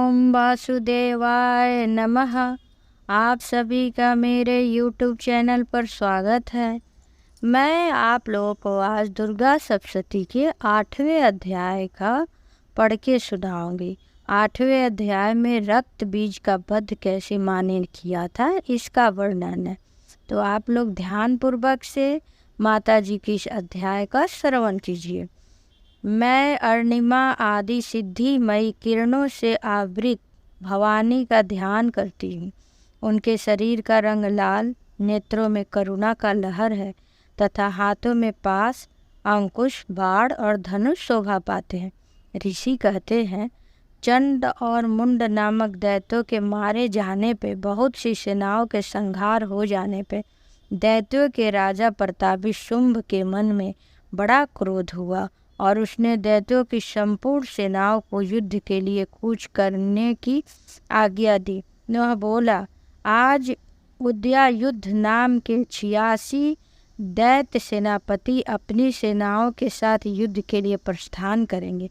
ओम वासुदेवाय नमः। आप सभी का मेरे YouTube चैनल पर स्वागत है। मैं आप लोगों को आज दुर्गा सप्तशती के 8वें अध्याय का पढ़ के सुनाऊंगी। 8वें अध्याय में रक्त बीज का वध कैसे माँ ने किया था इसका वर्णन है। तो आप लोग ध्यानपूर्वक से माता जी की इस अध्याय का श्रवण कीजिए। मैं अरुणिमा आदि सिद्धिमयी किरणों से आवृत भवानी का ध्यान करती हूँ। उनके शरीर का रंग लाल, नेत्रों में करुणा का लहर है तथा हाथों में पास, अंकुश, बाण और धनुष शोभा पाते हैं। ऋषि कहते हैं, चंड और मुंड नामक दैत्यों के मारे जाने पे, बहुत सी सेनाओं के संहार हो जाने पे दैत्यों के राजा प्रतापी शुंभ के मन में बड़ा क्रोध हुआ और उसने दैत्यों की संपूर्ण सेनाओं को युद्ध के लिए कूच करने की आज्ञा दी। वह बोला, आज उदयायुध नाम के 86 दैत्य सेनापति अपनी सेनाओं के साथ युद्ध के लिए प्रस्थान करेंगे।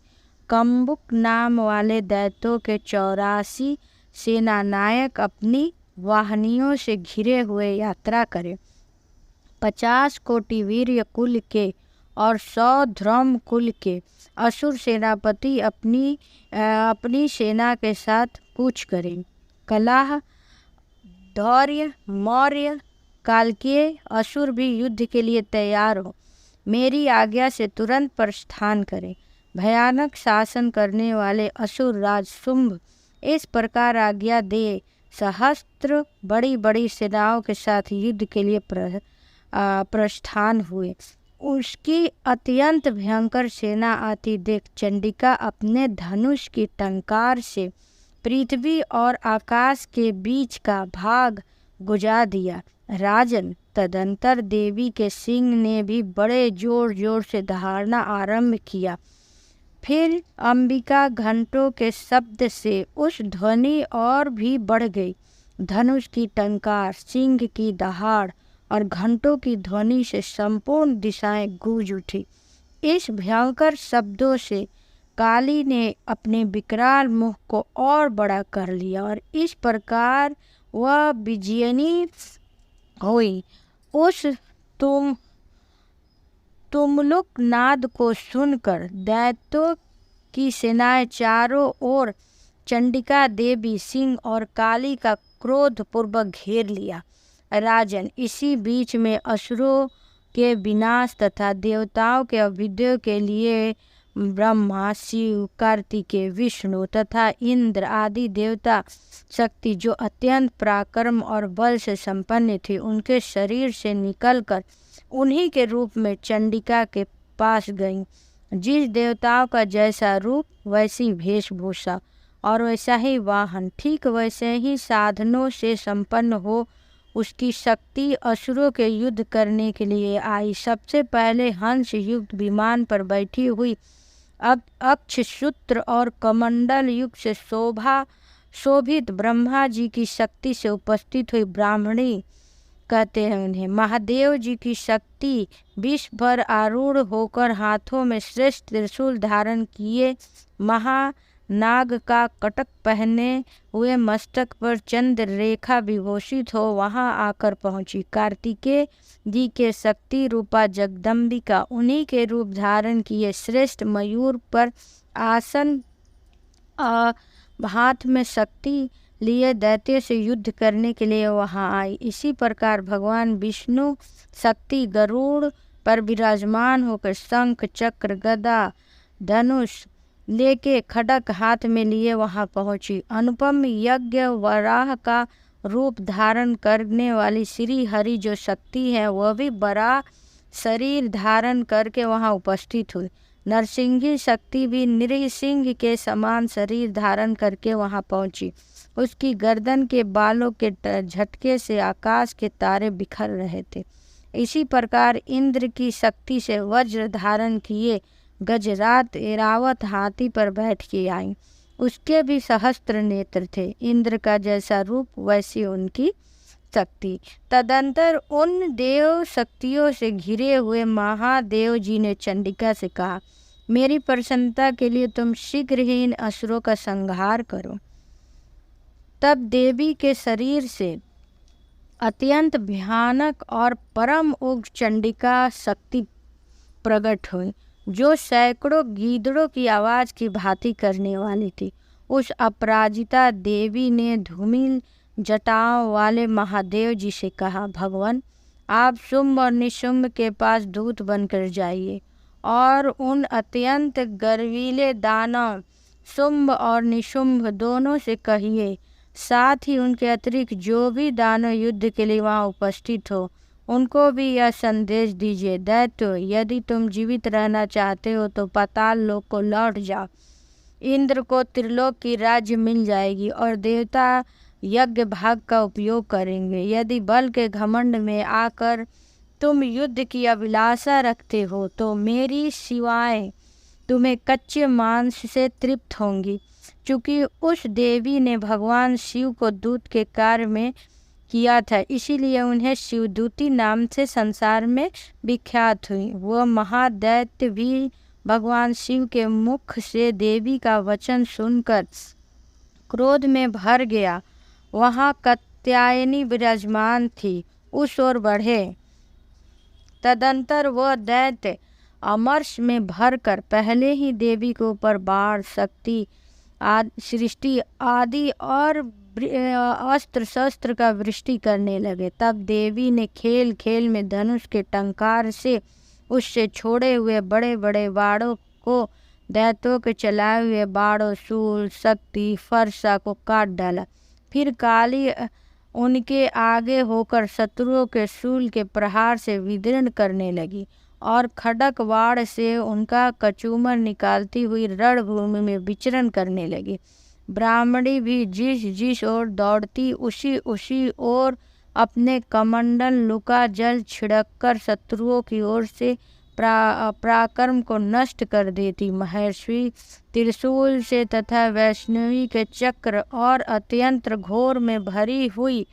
कम्बुक नाम वाले दैत्यों के 84 सेनानायक अपनी वाहनियों से घिरे हुए यात्रा करें। 50 कोटि वीर्य कुल के और 100 ध्रुम कुल के असुर सेनापति अपनी सेना के साथ कूच करें। कलह, धौर्य, मौर्य, कालकेय असुर भी युद्ध के लिए तैयार हो। मेरी आज्ञा से तुरंत प्रस्थान करें। भयानक शासन करने वाले असुर राज शुंभ इस प्रकार आज्ञा दे सहस्त्र बड़ी बड़ी सेनाओं के साथ युद्ध के लिए प्रस्थान हुए। उसकी अत्यंत भयंकर सेना आती देख चंडिका अपने धनुष की टंकार से पृथ्वी और आकाश के बीच का भाग गुजा दिया। राजन, तदंतर देवी के सिंह ने भी बड़े जोर जोर से दहाड़ना आरंभ किया। फिर अंबिका घंटों के शब्द से उस ध्वनि और भी बढ़ गई। धनुष की टंकार, सिंह की दहाड़ और घंटों की ध्वनि से संपूर्ण दिशाएं गूंज उठी। इस भयंकर शब्दों से काली ने अपने विकराल मुख को और बड़ा कर लिया और इस प्रकार वह विजयनी हुई। उस तुमलुक नाद को सुनकर दैत्यों की सेनाएं चारों ओर चंडिका देवी, सिंह और काली का क्रोध पूर्वक घेर लिया। राजन, इसी बीच में असुरों के विनाश तथा देवताओं के अभ्युदय के लिए ब्रह्मा, शिव, कार्तिकेय, विष्णु तथा इंद्र आदि देवता शक्ति जो अत्यंत पराक्रम और बल से संपन्न थी, उनके शरीर से निकलकर उन्हीं के रूप में चंडिका के पास गईं। जिस देवताओं का जैसा रूप वैसी वेशभूषा और वैसा ही वाहन, ठीक वैसे ही साधनों से संपन्न हो उसकी शक्ति असुरों के युद्ध करने के लिए आई। सबसे पहले हंस युक्त विमान पर बैठी हुई अब अक्षसूत्र और कमंडल युग से शोभित ब्रह्मा जी की शक्ति से उपस्थित हुई ब्राह्मणी कहते हैं उन्हें। महादेव जी की शक्ति विष पर आरूढ़ होकर हाथों में श्रेष्ठ त्रिशूल धारण किए, महानाग का कटक पहने हुए मस्तक पर चंद्र रेखा विभूषित हो वहां आकर पहुंची। कार्तिकेय जी के शक्ति रूपा जगदम्बिका उन्हीं के रूप धारण किए श्रेष्ठ मयूर पर आसन हाथ में शक्ति लिए दैत्य से युद्ध करने के लिए वहां आई। इसी प्रकार भगवान विष्णु शक्ति गरुड़ पर विराजमान होकर शंख, चक्र, गदा, धनुष लेके खड़ग हाथ में लिए वहां पहुंची। अनुपम यज्ञ वराह का रूप धारण करने वाली श्री हरि जो शक्ति है वह भी बड़ा शरीर धारण करके वहां उपस्थित हुई। नरसिंही शक्ति भी नृसिंह के समान शरीर धारण करके वहां पहुंची। उसकी गर्दन के बालों के झटके से आकाश के तारे बिखर रहे थे। इसी प्रकार इंद्र की शक्ति से वज्र धारण किए गजरात एरावत हाथी पर बैठ के आई। उसके भी सहस्त्र नेत्र थे। इंद्र का जैसा रूप वैसी उनकी शक्ति। तदंतर उन देव शक्तियों से घिरे हुए महादेव जी ने चंडिका से कहा, मेरी प्रसन्नता के लिए तुम शीघ्र ही इन असुरों का संहार करो। तब देवी के शरीर से अत्यंत भयानक और परम उग्र चंडिका शक्ति प्रकट हुई, जो सैकड़ों गीदड़ों की आवाज़ की भांति करने वाली थी। उस अपराजिता देवी ने धूमिल जटाओं वाले महादेव जी से कहा, भगवान, आप शुंभ और निशुंभ के पास दूत बनकर जाइए और उन अत्यंत गर्वीले दानव शुंभ और निशुंभ दोनों से कहिए, साथ ही उनके अतिरिक्त जो भी दानव युद्ध के लिए वहाँ उपस्थित हो उनको भी यह संदेश दीजिए, दैत्यो, यदि तुम जीवित रहना चाहते हो तो पाताल लोक को लौट जाओ। इंद्र को त्रिलोक की राज्य मिल जाएगी और देवता यज्ञ भाग का उपयोग करेंगे। यदि बल के घमंड में आकर तुम युद्ध की अभिलाषा रखते हो तो मेरी सिवाय तुम्हें कच्चे मांस से तृप्त होंगी। चूँकि उस देवी ने भगवान शिव को दूत के कार्य में किया था, इसीलिए उन्हें शिवदूती नाम से संसार में विख्यात हुई। वह महादैत्य भी भगवान शिव के मुख से देवी का वचन सुनकर क्रोध में भर गया। वहाँ कात्यायनी विराजमान थी, उस ओर बढ़े। तदंतर वह दैत्य अमर्ष में भरकर पहले ही देवी के ऊपर बाण, शक्ति, सृष्टि आदि और अस्त्र शस्त्र का वृष्टि करने लगे। तब देवी ने खेल खेल में धनुष के टंकार से उससे छोड़े हुए बड़े बड़े बाणों को दैत्यों के चलाए हुए बाणों, शूल, शक्ति, फरसा को काट डाला। फिर काली उनके आगे होकर शत्रुओं के शूल के प्रहार से विदीर्ण करने लगी और खड़क वाड़ से उनका कचूमर निकालती हुई रणभूमि में विचरण करने लगी। ब्राह्मणी भी जिस जिस ओर दौड़ती उसी ओर अपने कमंडल लुका जल छिड़ककर शत्रुओं की ओर से पराक्रम को नष्ट कर देती। महर्षि त्रिशूल से तथा वैष्णवी के चक्र और अत्यंत घोर में भरी हुई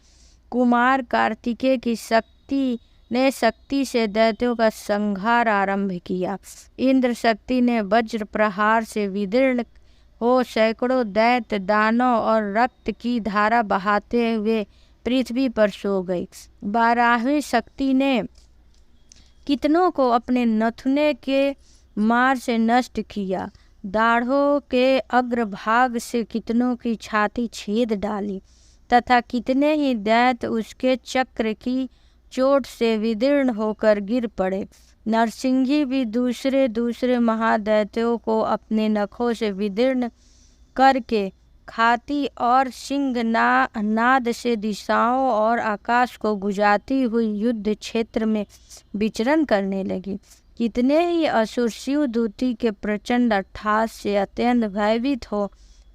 कुमार कार्तिकेय की शक्ति से दैत्यों का संहार आरंभ किया। इंद्र शक्ति ने वज्र प्रहार से विदीर्ण हो सैकड़ों दैत्य, दानव और रक्त की धारा बहाते हुए पृथ्वी पर सो गई। 12वीं शक्ति ने कितनों को अपने नथुने के मार से नष्ट किया। दाढ़ों के अग्रभाग से कितनों की छाती छेद डाली तथा कितने ही दैत्य उसके चक्र की चोट से विदीर्ण होकर गिर पड़े। नरसिंही भी दूसरे महादैत्यों को अपने नखों से विदीर्ण करके खाती और सिंह नाद से दिशाओं और आकाश को गुजाती हुई युद्ध क्षेत्र में विचरण करने लगी। कितने ही असुर शिवदूती के प्रचंड अट्टहास से अत्यंत भयभीत हो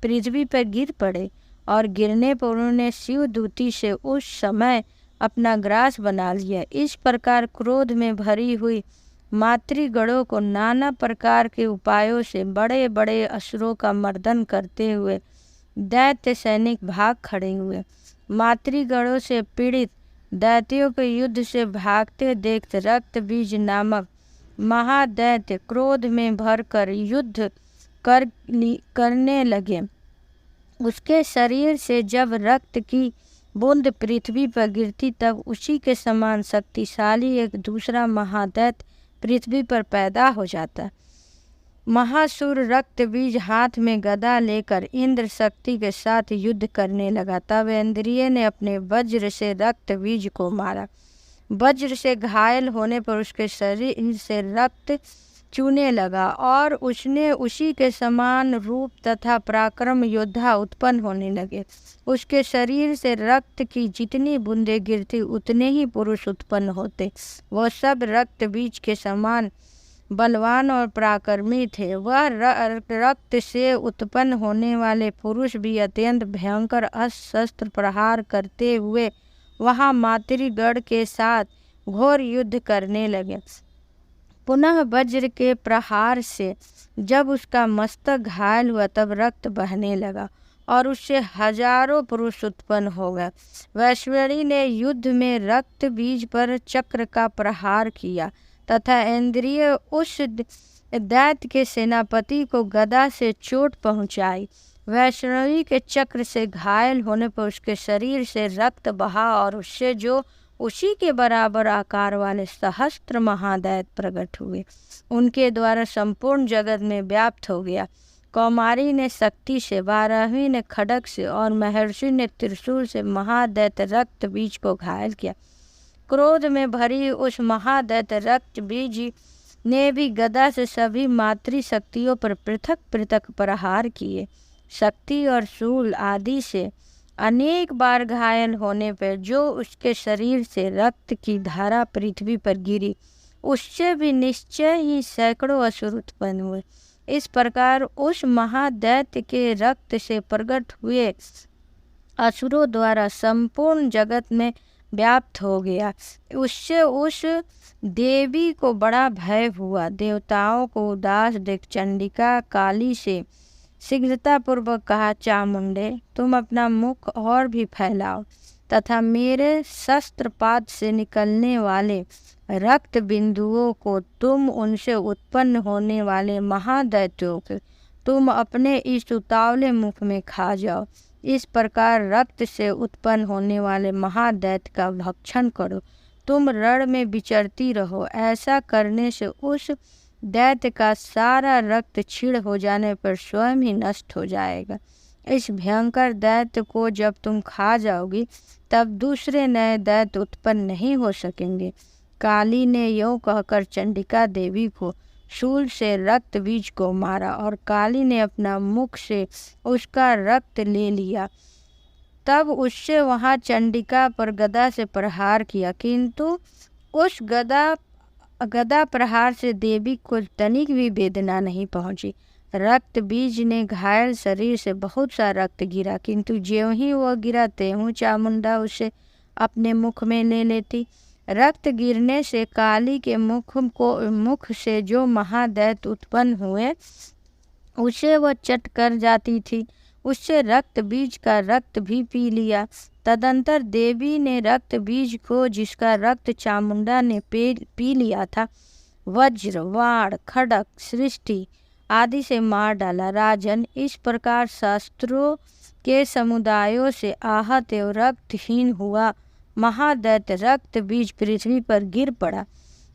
पृथ्वी पर गिर पड़े और गिरने पर उन्होंने शिवदूती से उस समय अपना ग्रास बना लिया। इस प्रकार क्रोध में भरी हुई मातृगणों को नाना प्रकार के उपायों से बड़े बड़े असुरों का मर्दन करते हुए दैत्य सैनिक भाग खड़े हुए। मातृगणों से पीड़ित दैत्यों के युद्ध से भागते देख रक्त बीज नामक महादैत्य क्रोध में भरकर युद्ध करने लगे। उसके शरीर से जब रक्त की बूंद पृथ्वी पर गिरती तब उसी के समान शक्तिशाली एक दूसरा महादैत्य पृथ्वी पर पैदा हो जाता। महासुर रक्त बीज हाथ में गदा लेकर इंद्र शक्ति के साथ युद्ध करने लगा। तब इंद्रिय ने अपने वज्र से रक्त बीज को मारा। वज्र से घायल होने पर उसके शरीर से रक्त चूने लगा और उसने उसी के समान रूप तथा पराक्रम योद्धा उत्पन्न होने लगे। उसके शरीर से रक्त की जितनी बूंदें गिरती उतने ही पुरुष उत्पन्न होते। वह सब रक्त बीज के समान बलवान और पराक्रमी थे। वह रक्त से उत्पन्न होने वाले पुरुष भी अत्यंत भयंकर अस्त्र शस्त्र प्रहार करते हुए वहाँ मातृगण के साथ घोर युद्ध करने लगे। पुनः वज्र के प्रहार से जब उसका मस्तक घायल हुआ तब रक्त बहने लगा और उससे हजारों पुरुष उत्पन्न हो गए। वैश्वरी ने युद्ध में रक्त बीज पर चक्र का प्रहार किया तथा इंद्रिय उस दैत्य के सेनापति को गदा से चोट पहुंचाई। वैष्णवी के चक्र से घायल होने पर उसके शरीर से रक्त बहा और उससे जो उसी के बराबर आकार वाले सहस्त्र महादैत्य प्रकट हुए। उनके द्वारा संपूर्ण जगत में व्याप्त हो गया। कौमारी ने शक्ति से, 12वीं ने खड्ग से और महर्षि ने त्रिशूल से महादैत्य रक्त बीज को घायल किया। क्रोध में भरी उस महादैत्य रक्त बीज ने भी गदा से सभी मातृशक्तियों पर पृथक पृथक प्रहार किए। शक्ति और शूल आदि से अनेक बार घायल होने पर जो उसके शरीर से रक्त की धारा पृथ्वी पर गिरी, उससे भी निश्चय ही सैकड़ों असुर उत्पन्न हुए। इस प्रकार उस महादैत्य के रक्त से प्रकट हुए असुरों द्वारा संपूर्ण जगत में व्याप्त हो गया। उससे उस देवी को बड़ा भय हुआ। देवताओं को उदास देख चंडिका काली से शीघ्रतापूर्वक कहा, चामुंडे, तुम अपना मुख और भी फैलाओ तथा मेरे शस्त्रपात से निकलने वाले रक्त बिंदुओं को तुम उनसे उत्पन्न होने वाले महादैत्यों को तुम अपने इस उतावले मुख में खा जाओ। इस प्रकार रक्त से उत्पन्न होने वाले महादैत्य का भक्षण करो। तुम रण में विचरती रहो। ऐसा करने से उस दैत्य का सारा रक्त क्षीण हो जाने पर स्वयं ही नष्ट हो जाएगा। इस भयंकर दैत्य को जब तुम खा जाओगी तब दूसरे नए दैत्य उत्पन्न नहीं हो सकेंगे। काली ने यूँ कहकर चंडिका देवी को शूल से रक्त बीज को मारा और काली ने अपना मुख से उसका रक्त ले लिया। तब उससे वहाँ चंडिका पर गदा से प्रहार किया, किंतु उस गदा प्रहार से देवी को तनिक भी वेदना नहीं पहुँची। रक्त बीज ने घायल शरीर से बहुत सा रक्त गिरा, किंतु ज्यों ही वह गिरा त्यों चामुंडा उसे अपने मुख में ले लेती। रक्त गिरने से काली के मुख से जो महादैत्य उत्पन्न हुए उसे वह चट कर जाती थी। उससे रक्त बीज का रक्त भी पी लिया। तदंतर देवी ने रक्त बीज को, जिसका रक्त चामुंडा ने पी लिया था, वज्र, वाण, खड्ग, सृष्टि आदि से मार डाला। राजन, इस प्रकार शास्त्रों के समुदायों से आहत एवं रक्तहीन हुआ महादैत्य रक्त बीज पृथ्वी पर गिर पड़ा।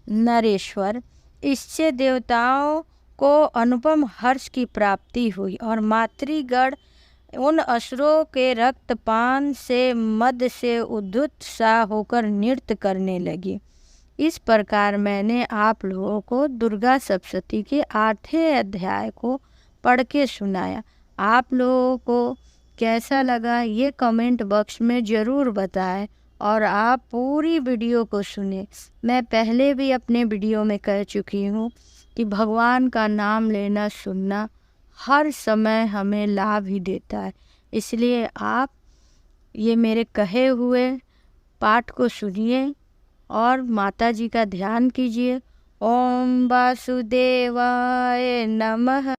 नरेश्वर, इससे देवताओं को अनुपम हर्ष की प्राप्ति हुई और मातृगण उन असुरों के रक्तपान से मद से उद्धत सा होकर नृत्य करने लगी। इस प्रकार मैंने आप लोगों को दुर्गा सप्तशती के 8वें अध्याय को पढ़ के सुनाया। आप लोगों को कैसा लगा ये कमेंट बॉक्स में ज़रूर बताएं और आप पूरी वीडियो को सुने। मैं पहले भी अपने वीडियो में कह चुकी हूँ कि भगवान का नाम लेना सुनना हर समय हमें लाभ ही देता है। इसलिए आप ये मेरे कहे हुए पाठ को सुनिए और माता जी का ध्यान कीजिए। ओम वासुदेवाय नमः।